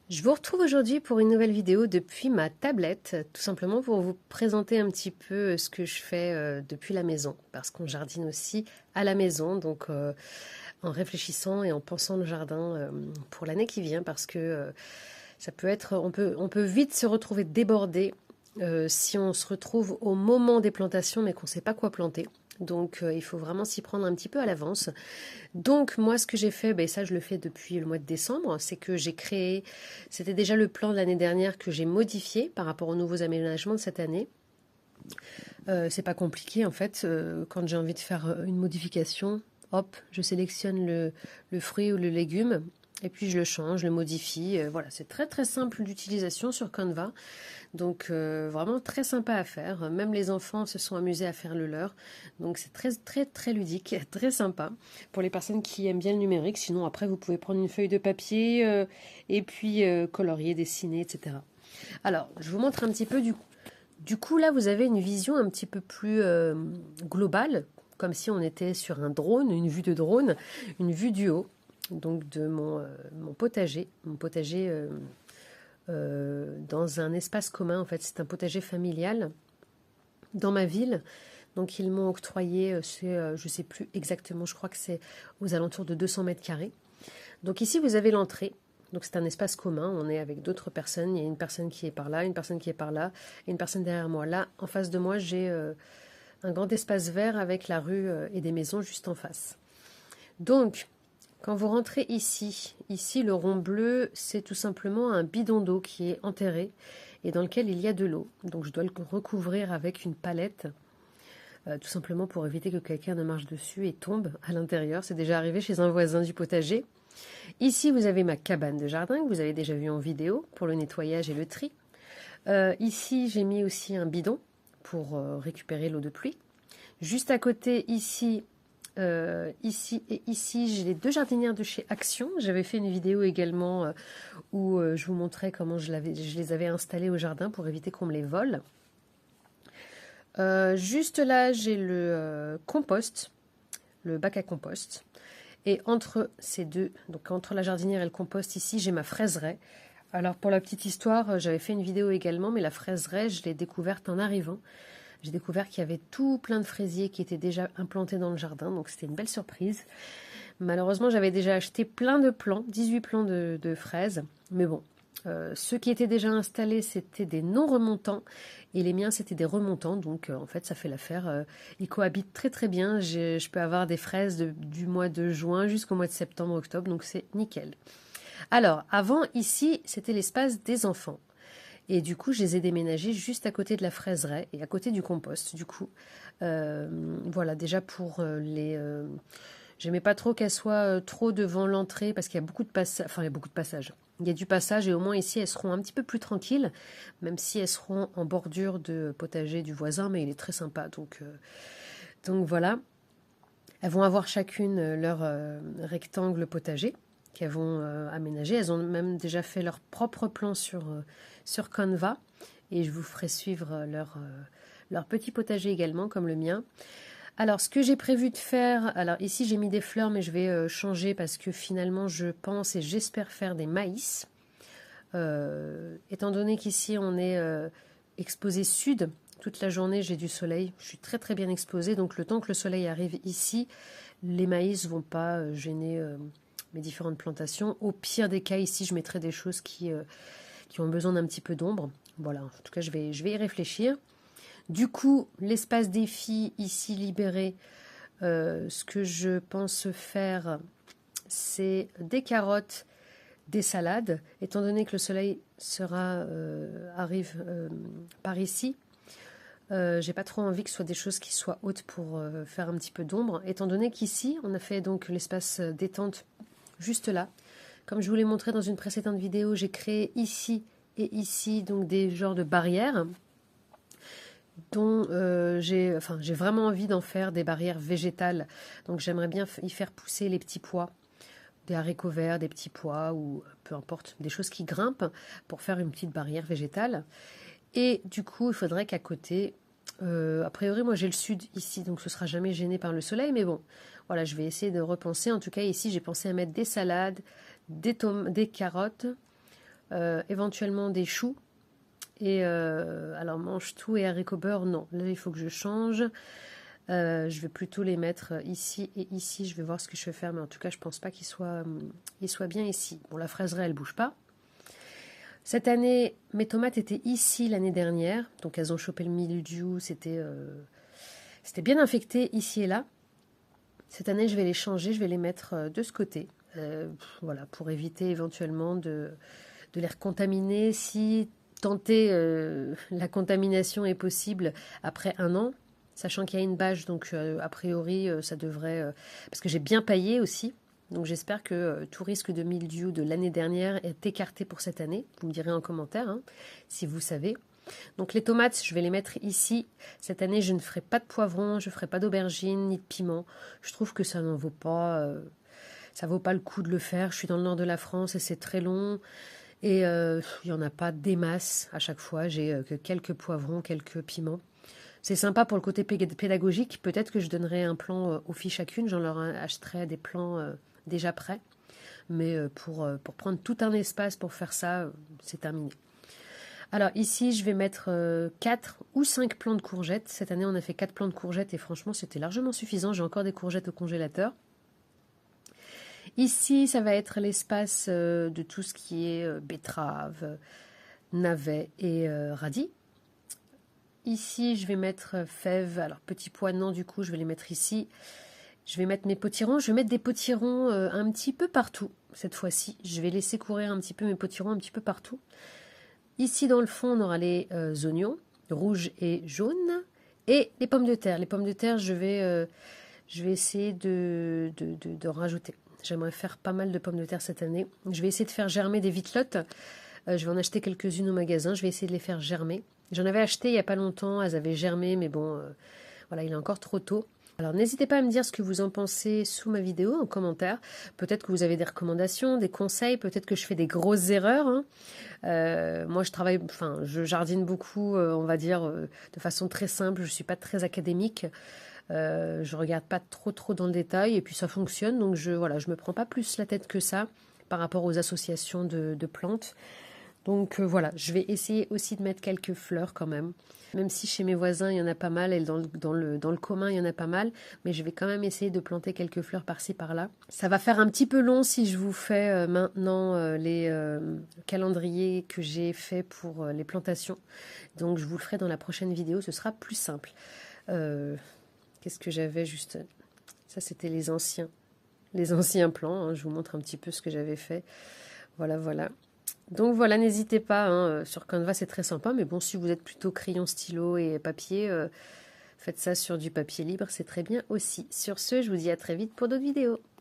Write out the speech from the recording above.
Je vous retrouve aujourd'hui pour une nouvelle vidéo depuis ma tablette, tout simplement pour vous présenter un petit peu ce que je fais depuis la maison, parce qu'on jardine aussi à la maison, donc en réfléchissant et en pensant le jardin pour l'année qui vient, parce que ça peut être, on peut vite se retrouver débordé si on se retrouve au moment des plantations mais qu'on ne sait pas quoi planter. Donc il faut vraiment s'y prendre un petit peu à l'avance. Donc moi ce que j'ai fait, ben, ça je le fais depuis le mois de décembre, c'est que j'ai créé, c'était déjà le plan de l'année dernière que j'ai modifié par rapport aux nouveaux aménagements de cette année. C'est pas compliqué en fait, quand j'ai envie de faire une modification, hop, je sélectionne le fruit ou le légume. Et puis je le change, je le modifie. Voilà, c'est très très simple d'utilisation sur Canva. Donc vraiment très sympa à faire. Même les enfants se sont amusés à faire le leur. Donc c'est très très très ludique, très sympa pour les personnes qui aiment bien le numérique. Sinon après vous pouvez prendre une feuille de papier et puis colorier, dessiner, etc. Alors je vous montre un petit peu du coup là vous avez une vision un petit peu plus globale, comme si on était sur un drone, une vue de drone, une vue du haut. Donc de mon potager, dans un espace commun. En fait, c'est un potager familial dans ma ville. Donc, ils m'ont octroyé, je ne sais plus exactement, je crois que c'est aux alentours de 200 mètres carrés. Donc, ici, vous avez l'entrée. Donc, c'est un espace commun. On est avec d'autres personnes. Il y a une personne qui est par là, une personne qui est par là, et une personne derrière moi. Là, en face de moi, j'ai un grand espace vert avec la rue et des maisons juste en face. Donc, quand vous rentrez ici le rond bleu, c'est tout simplement un bidon d'eau qui est enterré et dans lequel il y a de l'eau. Donc je dois le recouvrir avec une palette, tout simplement pour éviter que quelqu'un ne marche dessus et tombe à l'intérieur. C'est déjà arrivé chez un voisin du potager. Ici, vous avez ma cabane de jardin que vous avez déjà vue en vidéo pour le nettoyage et le tri. Ici, j'ai mis aussi un bidon pour récupérer l'eau de pluie. Juste à côté, ici et ici, j'ai les deux jardinières de chez Action. J'avais fait une vidéo également où je vous montrais comment je les avais installées au jardin pour éviter qu'on me les vole. Juste là, j'ai le compost, le bac à compost. Et entre ces deux, donc entre la jardinière et le compost, ici, j'ai ma fraiseraie. Alors pour la petite histoire, j'avais fait une vidéo également, mais la fraiseraie, je l'ai découverte en arrivant. J'ai découvert qu'il y avait tout plein de fraisiers qui étaient déjà implantés dans le jardin, donc c'était une belle surprise. Malheureusement, j'avais déjà acheté plein de plants, 18 plants de fraises, mais bon, ceux qui étaient déjà installés, c'était des non remontants, et les miens, c'était des remontants, donc en fait, ça fait l'affaire. Ils cohabitent très très bien, je peux avoir des fraises du mois de juin jusqu'au mois de septembre, octobre, donc c'est nickel. Alors, avant, ici, c'était l'espace des enfants. Et du coup, je les ai déménagés juste à côté de la fraiseraie et à côté du compost. Du coup, voilà, déjà pour les... j'aimais pas trop qu'elles soient trop devant l'entrée parce qu'il y a beaucoup de passages. Enfin, il y a beaucoup de passages. Il y a du passage et au moins ici, elles seront un petit peu plus tranquilles, même si elles seront en bordure de potager du voisin, mais il est très sympa. Donc voilà. Elles vont avoir chacune leur rectangle potager qu'elles vont aménager. Elles ont même déjà fait leur propre plan sur Canva et je vous ferai suivre leur petit potager également comme le mien. Alors ce que j'ai prévu de faire, alors ici j'ai mis des fleurs mais je vais changer parce que finalement je pense et j'espère faire des maïs. Étant donné qu'ici on est exposé sud, toute la journée j'ai du soleil, je suis très très bien exposée, donc le temps que le soleil arrive ici, les maïs vont pas gêner mes différentes plantations. Au pire des cas, ici je mettrai des choses qui ont besoin d'un petit peu d'ombre. Voilà, en tout cas je vais y réfléchir. Du coup, l'espace des filles ici libéré, ce que je pense faire, c'est des carottes, des salades, étant donné que le soleil arrive par ici. J'ai pas trop envie que ce soit des choses qui soient hautes pour faire un petit peu d'ombre, étant donné qu'ici on a fait donc l'espace détente juste là. Comme je vous l'ai montré dans une précédente vidéo, j'ai créé ici et ici donc des genres de barrières dont j'ai vraiment envie d'en faire des barrières végétales. Donc j'aimerais bien y faire pousser les petits pois, des haricots verts, des petits pois ou peu importe, des choses qui grimpent pour faire une petite barrière végétale. Et du coup, il faudrait qu'à côté, a priori, moi j'ai le sud ici, donc ce sera jamais gêné par le soleil, mais bon, voilà, je vais essayer de repenser. En tout cas, ici, j'ai pensé à mettre des salades, des carottes, éventuellement des choux. Et alors mange tout et haricots beurre, non. Là, il faut que je change. Je vais plutôt les mettre ici et ici. Je vais voir ce que je vais faire, mais en tout cas, je pense pas qu'il soit bien ici. Bon, la fraiseraie, elle bouge pas. Cette année, mes tomates étaient ici l'année dernière, donc elles ont chopé le mildiou. C'était bien infecté ici et là. Cette année, je vais les changer, je vais les mettre de ce côté, voilà, pour éviter éventuellement de les recontaminer. Si tenter la contamination est possible après 1 an, sachant qu'il y a une bâche, donc a priori ça devrait... parce que j'ai bien paillé aussi, donc j'espère que tout risque de mildiou de l'année dernière est écarté pour cette année. Vous me direz en commentaire hein, si vous savez. Donc les tomates, je vais les mettre ici. Cette année, je ne ferai pas de poivron, je ne ferai pas d'aubergine ni de piment. Je trouve que ça n'en vaut pas... ça vaut pas le coup de le faire. Je suis dans le nord de la France et c'est très long. Et il n'y en a pas des masses à chaque fois. J'ai que quelques poivrons, quelques piments. C'est sympa pour le côté pédagogique. Peut-être que je donnerai un plan aux filles chacune. J'en leur achèterai des plans déjà prêts. Mais pour prendre tout un espace pour faire ça, c'est terminé. Alors ici, je vais mettre 4 ou 5 plants de courgettes. Cette année, on a fait 4 plants de courgettes et franchement, c'était largement suffisant. J'ai encore des courgettes au congélateur. Ici, ça va être l'espace de tout ce qui est betterave, navet et radis. Ici, je vais mettre fèves. Alors, petits pois, non, du coup, je vais les mettre ici. Je vais mettre mes potirons. Je vais mettre des potirons un petit peu partout, cette fois-ci. Je vais laisser courir un petit peu mes potirons un petit peu partout. Ici, dans le fond, on aura les oignons, rouges et jaunes, et les pommes de terre. Les pommes de terre, je vais essayer d'en rajouter. J'aimerais faire pas mal de pommes de terre cette année. Je vais essayer de faire germer des vitelottes. Je vais en acheter quelques-unes au magasin. Je vais essayer de les faire germer. J'en avais acheté il n'y a pas longtemps. Elles avaient germé, mais bon, voilà, il est encore trop tôt. Alors n'hésitez pas à me dire ce que vous en pensez sous ma vidéo en commentaire. Peut-être que vous avez des recommandations, des conseils, peut-être que je fais des grosses erreurs. Hein. Moi je jardine beaucoup, on va dire, de façon très simple. Je ne suis pas très académique. Je regarde pas trop dans le détail et puis ça fonctionne. Donc je me prends pas plus la tête que ça par rapport aux associations de plantes. Donc voilà, je vais essayer aussi de mettre quelques fleurs quand même. Même si chez mes voisins, il y en a pas mal, et dans le commun, il y en a pas mal, mais je vais quand même essayer de planter quelques fleurs par-ci, par-là. Ça va faire un petit peu long si je vous fais maintenant les calendriers que j'ai fait pour les plantations. Donc je vous le ferai dans la prochaine vidéo, ce sera plus simple. Qu'est-ce que j'avais juste... Ça, c'était les anciens plans. Hein. Je vous montre un petit peu ce que j'avais fait. Voilà. Donc voilà, n'hésitez pas, hein, sur Canva c'est très sympa, mais bon, si vous êtes plutôt crayon, stylo et papier, faites ça sur du papier libre, c'est très bien aussi. Sur ce, je vous dis à très vite pour d'autres vidéos.